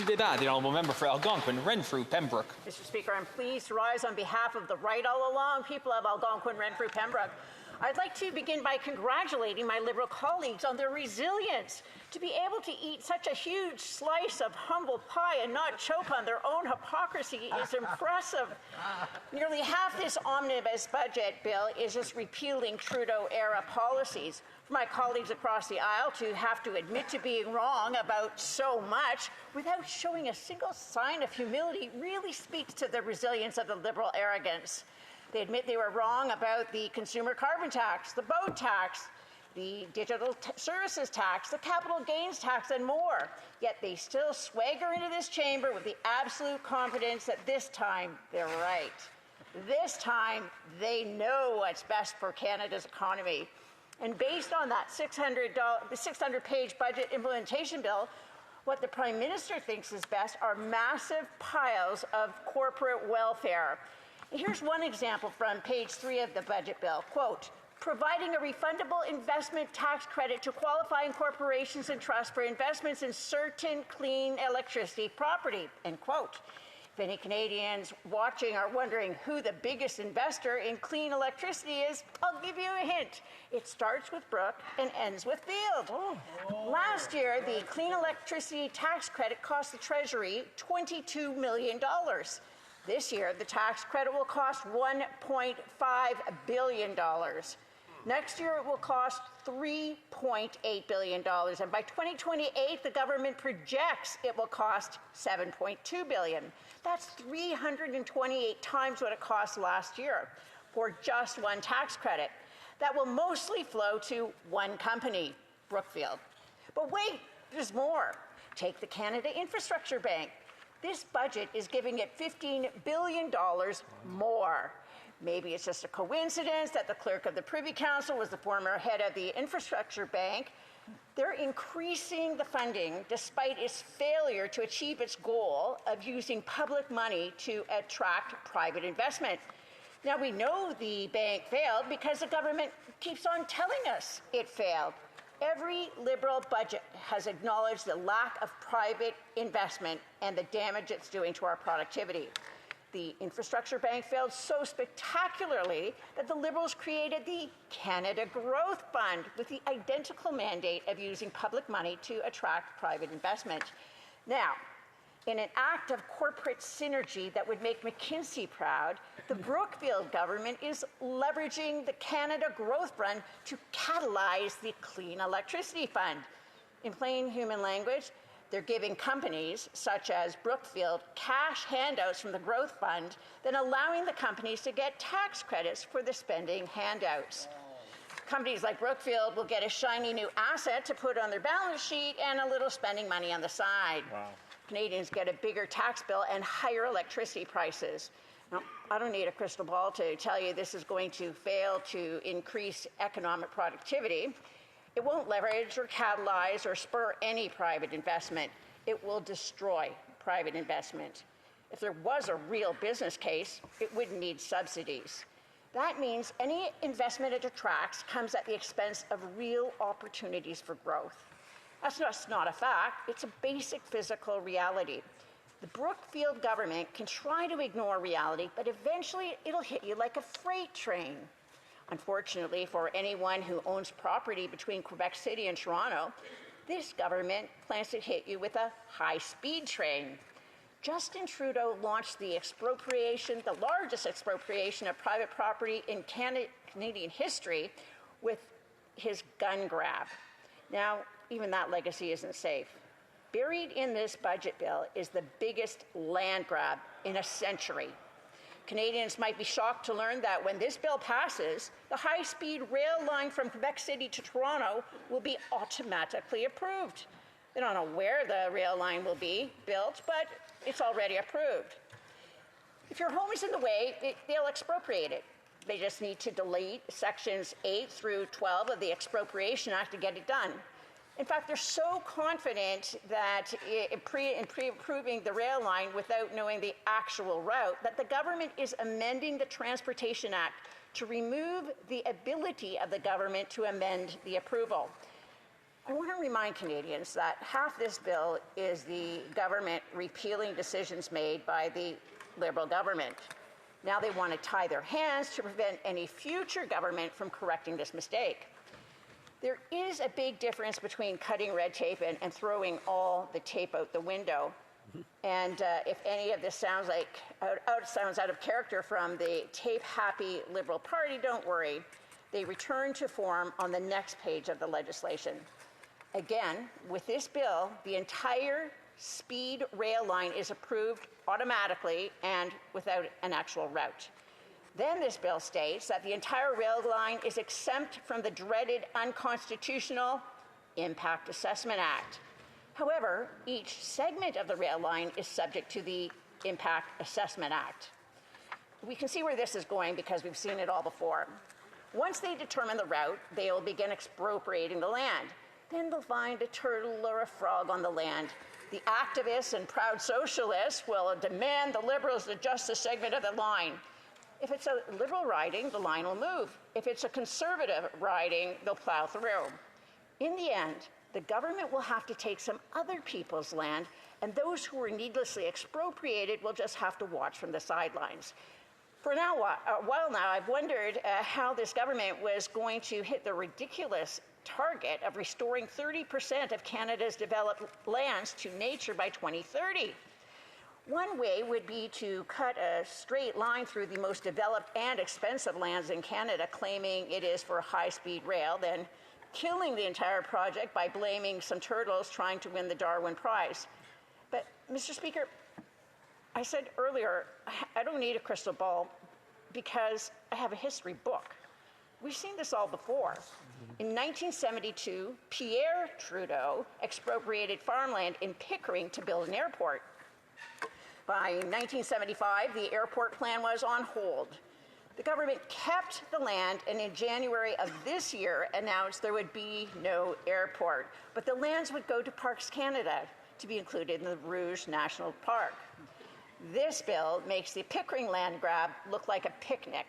débat. The honourable member for Algonquin-Renfrew-Pembroke. Mr. Speaker, I'm pleased to rise on behalf of the right all along people of Algonquin-Renfrew-Pembroke. I'd like to begin by congratulating my Liberal colleagues on their resilience to be able to eat such a huge slice of humble pie and not choke on their own hypocrisy is impressive. Nearly half this omnibus budget bill is just repealing Trudeau-era policies. For my colleagues across the aisle to have to admit to being wrong about so much without showing a single sign of humility really speaks to the resilience of the Liberal arrogance. They admit they were wrong about the consumer carbon tax, the boat tax, the digital services tax, the capital gains tax, and more. Yet they still swagger into this chamber with the absolute confidence that this time they're right. This time they know what's best for Canada's economy. And based on that 600-page budget implementation bill, what the Prime Minister thinks is best are massive piles of corporate welfare. Here's one example from page 3 of the budget bill. Quote, providing a refundable investment tax credit to qualifying corporations and trusts for investments in certain clean electricity property, end quote. If any Canadians watching are wondering who the biggest investor in clean electricity is, I'll give you a hint. It starts with Brook and ends with Field. Last year, the clean electricity tax credit cost the Treasury $22 million. This year, the tax credit will cost $1.5 billion. Next year, it will cost $3.8 billion. And by 2028, the government projects it will cost $7.2 billion. That's 328 times what it cost last year for just one tax credit. That will mostly flow to one company, Brookfield. But wait, there's more. Take the Canada Infrastructure Bank. This budget is giving it $15 billion more. Maybe it's just a coincidence that the clerk of the Privy Council was the former head of the Infrastructure Bank. They're increasing the funding despite its failure to achieve its goal of using public money to attract private investment. Now, we know the bank failed because the government keeps on telling us it failed. Every Liberal budget has acknowledged the lack of private investment and the damage it's doing to our productivity. The Infrastructure Bank failed so spectacularly that the Liberals created the Canada Growth Fund with the identical mandate of using public money to attract private investment. Now, in an act of corporate synergy that would make McKinsey proud, the Brookfield government is leveraging the Canada Growth Fund to catalyze the Clean Electricity Fund. In plain human language, they're giving companies such as Brookfield cash handouts from the Growth Fund, then allowing the companies to get tax credits for the spending handouts. Companies like Brookfield will get a shiny new asset to put on their balance sheet and a little spending money on the side. Wow. Canadians get a bigger tax bill and higher electricity prices. Now, I don't need a crystal ball to tell you this is going to fail to increase economic productivity. It won't leverage or catalyze or spur any private investment. It will destroy private investment. If there was a real business case, it wouldn't need subsidies. That means any investment it attracts comes at the expense of real opportunities for growth. That's just not a fact, it's a basic physical reality. The Brookfield government can try to ignore reality, but eventually it'll hit you like a freight train. Unfortunately, for anyone who owns property between Quebec City and Toronto, this government plans to hit you with a high-speed train. Justin Trudeau launched the expropriation, the largest expropriation of private property in Canadian history, with his gun grab. Now, even that legacy isn't safe. Buried in this budget bill is the biggest land grab in a century. Canadians might be shocked to learn that when this bill passes, the high-speed rail line from Quebec City to Toronto will be automatically approved. They don't know where the rail line will be built, but it's already approved. If your home is in the way, they'll expropriate it. They just need to delete sections 8 through 12 of the Expropriation Act to get it done. In fact, they're so confident that in pre-approving the rail line without knowing the actual route that the government is amending the Transportation Act to remove the ability of the government to amend the approval. I want to remind Canadians that half this bill is the government repealing decisions made by the Liberal government. Now they want to tie their hands to prevent any future government from correcting this mistake. There is a big difference between cutting red tape and throwing all the tape out the window. And if any of this sounds out of character from the tape-happy Liberal Party, don't worry. They return to form on the next page of the legislation. Again, with this bill, the entire speed rail line is approved automatically and without an actual route. Then this bill states that the entire rail line is exempt from the dreaded unconstitutional Impact Assessment Act. However, each segment of the rail line is subject to the Impact Assessment Act. We can see where this is going because we've seen it all before. Once they determine the route, they will begin expropriating the land. Then they'll find a turtle or a frog on the land. The activists and proud socialists will demand the Liberals adjust the segment of the line. If it's a Liberal riding, the line will move. If it's a Conservative riding, they'll plow through. In the end, the government will have to take some other people's land, and those who were needlessly expropriated will just have to watch from the sidelines. For a while now, I've wondered how this government was going to hit the ridiculous target of restoring 30% of Canada's developed lands to nature by 2030. One way would be to cut a straight line through the most developed and expensive lands in Canada, claiming it is for high-speed rail, then killing the entire project by blaming some turtles trying to win the Darwin Prize. But, Mr. Speaker, I said earlier, I don't need a crystal ball because I have a history book. We've seen this all before. In 1972, Pierre Trudeau expropriated farmland in Pickering to build an airport. By 1975, the airport plan was on hold. The government kept the land and in January of this year announced there would be no airport, but the lands would go to Parks Canada to be included in the Rouge National Park. This bill makes the Pickering land grab look like a picnic.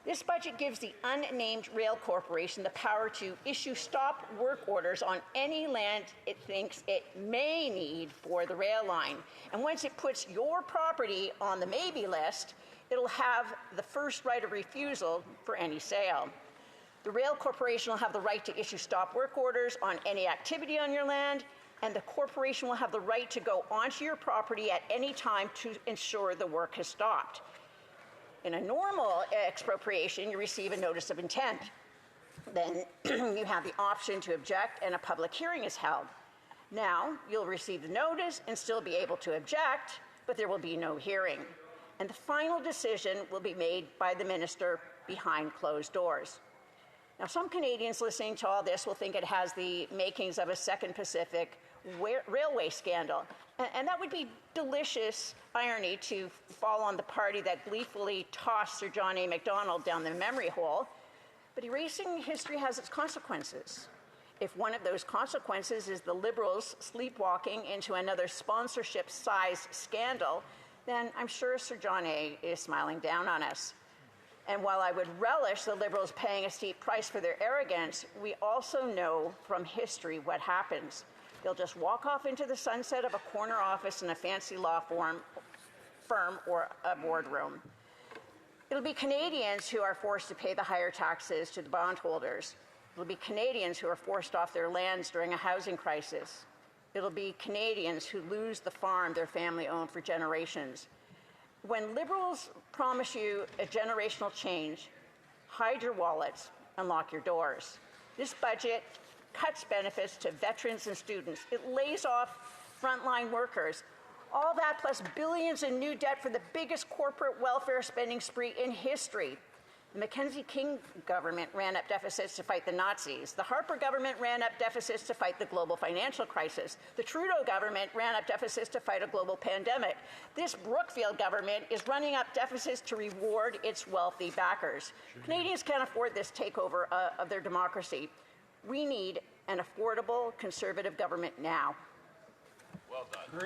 This budget gives the unnamed rail corporation the power to issue stop work orders on any land it thinks it may need for the rail line. And once it puts your property on the maybe list, it'll have the first right of refusal for any sale. The rail corporation will have the right to issue stop work orders on any activity on your land, and the corporation will have the right to go onto your property at any time to ensure the work has stopped. In a normal expropriation, you receive a notice of intent. Then you have the option to object and a public hearing is held. Now, you'll receive the notice and still be able to object, but there will be no hearing. And the final decision will be made by the minister behind closed doors. Now, some Canadians listening to all this will think it has the makings of a Second Pacific railway scandal. And that would be delicious irony to fall on the party that gleefully tossed Sir John A. Macdonald down the memory hole. But erasing history has its consequences. If one of those consequences is the Liberals sleepwalking into another sponsorship-sized scandal, then I'm sure Sir John A. is smiling down on us. And while I would relish the Liberals paying a steep price for their arrogance, we also know from history what happens. They'll just walk off into the sunset of a corner office in a fancy law firm or a boardroom. It'll be Canadians who are forced to pay the higher taxes to the bondholders. It'll be Canadians who are forced off their lands during a housing crisis. It'll be Canadians who lose the farm their family owned for generations. When Liberals promise you a generational change, hide your wallets and lock your doors. This budget cuts benefits to veterans and students. It lays off frontline workers. All that plus billions in new debt for the biggest corporate welfare spending spree in history. The Mackenzie King government ran up deficits to fight the Nazis. The Harper government ran up deficits to fight the global financial crisis. The Trudeau government ran up deficits to fight a global pandemic. This Brookfield government is running up deficits to reward its wealthy backers. Canadians can't afford this takeover of their democracy. We need an affordable Conservative government now. Well done.